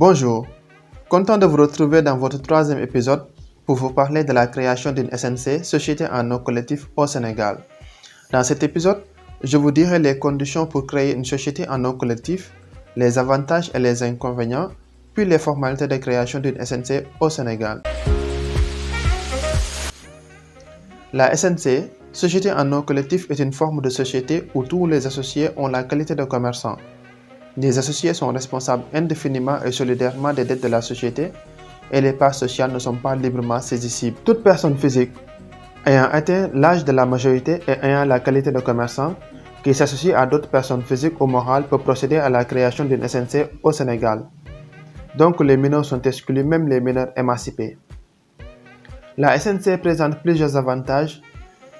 Bonjour, content de vous retrouver dans votre troisième épisode pour vous parler de la création d'une SNC, Société en nom collectif au Sénégal. Dans cet épisode, je vous dirai les conditions pour créer une société en nom collectif, les avantages et les inconvénients, puis les formalités de création d'une SNC au Sénégal. La SNC, Société en nom collectif, est une forme de société où tous les associés ont la qualité de commerçants. Les associés sont responsables indéfiniment et solidairement des dettes de la société et les parts sociales ne sont pas librement saisissables. Toute personne physique ayant atteint l'âge de la majorité et ayant la qualité de commerçant qui s'associe à d'autres personnes physiques ou morales peut procéder à la création d'une SNC au Sénégal. Donc les mineurs sont exclus, même les mineurs émancipés. La SNC présente plusieurs avantages,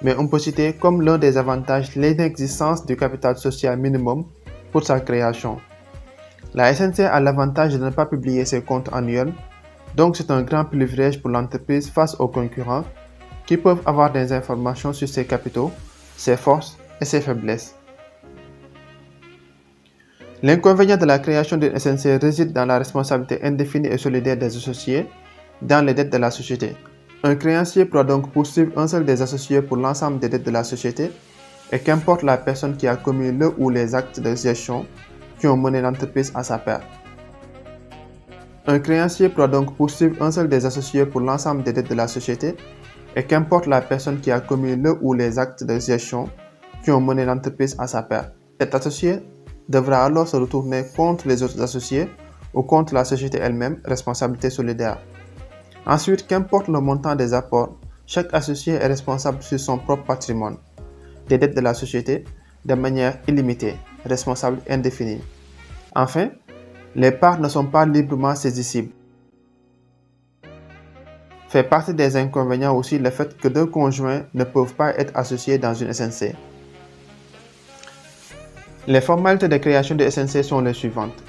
mais on peut citer comme l'un des avantages l'inexistence du capital social minimum pour sa création. La SNC a l'avantage de ne pas publier ses comptes annuels, donc c'est un grand privilège pour l'entreprise face aux concurrents qui peuvent avoir des informations sur ses capitaux, ses forces et ses faiblesses. L'inconvénient de la création d'une SNC réside dans la responsabilité indéfinie et solidaire des associés dans les dettes de la société. Un créancier pourra donc poursuivre un seul des associés pour l'ensemble des dettes de la société et qu'importe la personne qui a commis le ou les actes de gestion qui ont mené l'entreprise à sa perte. Un créancier pourra donc poursuivre un seul des associés pour l'ensemble des dettes de la société et qu'importe la personne qui a commis le ou les actes de gestion qui ont mené l'entreprise à sa perte. Cet associé devra alors se retourner contre les autres associés ou contre la société elle-même, responsabilité solidaire. Ensuite, qu'importe le montant des apports, chaque associé est responsable sur son propre patrimoine, des dettes de la société, de manière illimitée, responsable indéfinie. Enfin, les parts ne sont pas librement saisissables. Fait partie des inconvénients aussi le fait que deux conjoints ne peuvent pas être associés dans une SNC. Les formalités de création de SNC sont les suivantes.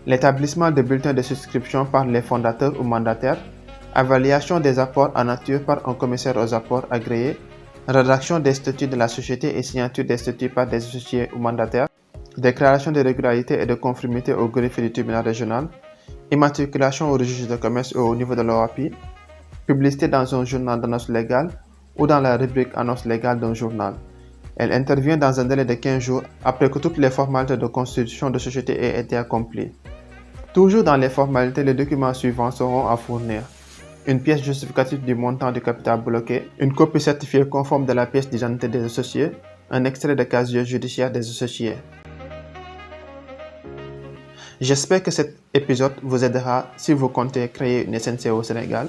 L'établissement de bulletins de souscription par les fondateurs ou mandataires, évaluation des apports en nature par un commissaire aux apports agréé, rédaction des statuts de la société et signature des statuts par des associés ou mandataires, déclaration de régularité et de conformité au greffe du tribunal régional, immatriculation au registre de commerce ou au niveau de l'OAPI, publicité dans un journal d'annonce légale ou dans la rubrique annonce légale d'un journal. Elle intervient dans un délai de 15 jours après que toutes les formalités de constitution de société aient été accomplies. Toujours dans les formalités, les documents suivants seront à fournir. Une pièce justificative du montant du capital bloqué, une copie certifiée conforme de la pièce d'identité des associés, un extrait de casier judiciaire des associés. J'espère que cet épisode vous aidera si vous comptez créer une SNC au Sénégal,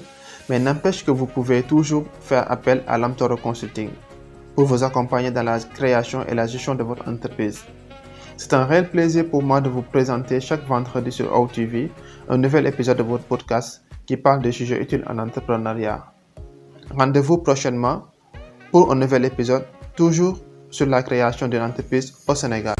mais n'empêche que vous pouvez toujours faire appel à l'Amtoro Consulting pour vous accompagner dans la création et la gestion de votre entreprise. C'est un réel plaisir pour moi de vous présenter chaque vendredi sur OutTV un nouvel épisode de votre podcast qui parle de sujets utiles en entrepreneuriat. Rendez-vous prochainement pour un nouvel épisode, toujours sur la création d'une entreprise au Sénégal.